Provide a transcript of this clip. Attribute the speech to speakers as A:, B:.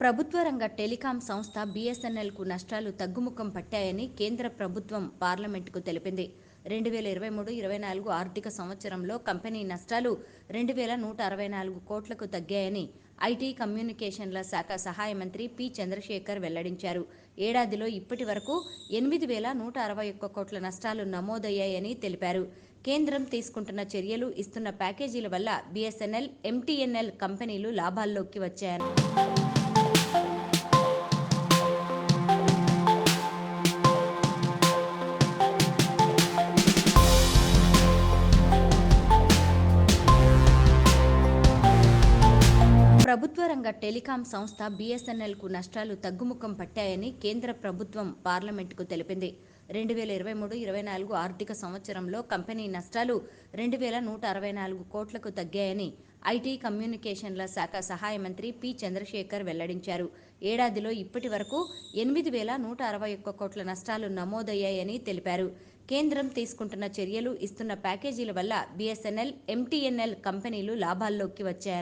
A: ప్రభుత్వ రంగ టెలికాం సంస్థ బీఎస్ఎన్ఎల్కు నష్టాలు తగ్గుముఖం పట్టాయని కేంద్ర ప్రభుత్వం పార్లమెంటుకు తెలిపింది. 2023-24 ఆర్థిక సంవత్సరంలో కంపెనీ నష్టాలు 2,164 కోట్లకు తగ్గాయని ఐటీ కమ్యూనికేషన్ల శాఖ సహాయ మంత్రి పి. చంద్రశేఖర్ వెల్లడించారు. ఏడాదిలో ఇప్పటి వరకు 8,161 కోట్ల నష్టాలు నమోదయ్యాయని తెలిపారు. కేంద్రం తీసుకుంటున్న చర్యలు, ఇస్తున్న ప్యాకేజీల వల్ల బీఎస్ఎన్ఎల్, ఎంటీఎన్ఎల్ కంపెనీలు లాభాల్లోకి వచ్చాయన్నారు. ప్రభుత్వ రంగ టెలికాం సంస్థ బీఎస్ఎన్ఎల్కు నష్టాలు తగ్గుముఖం పట్టాయని కేంద్ర ప్రభుత్వం పార్లమెంటుకు తెలిపింది. 2023-24 ఆర్థిక సంవత్సరంలో కంపెనీ నష్టాలు 2,164 కోట్లకు తగ్గాయని ఐటీ కమ్యూనికేషన్ల శాఖ సహాయ మంత్రి పి. చంద్రశేఖర్ వెల్లడించారు. ఏడాదిలో ఇప్పటి వరకు 8,161 కోట్ల నష్టాలు నమోదయ్యాయని తెలిపారు. కేంద్రం తీసుకుంటున్న చర్యలు, ఇస్తున్న ప్యాకేజీల వల్ల బీఎస్ఎన్ఎల్, ఎంటీఎన్ఎల్ కంపెనీలు లాభాల్లోకి వచ్చాయన్నారు.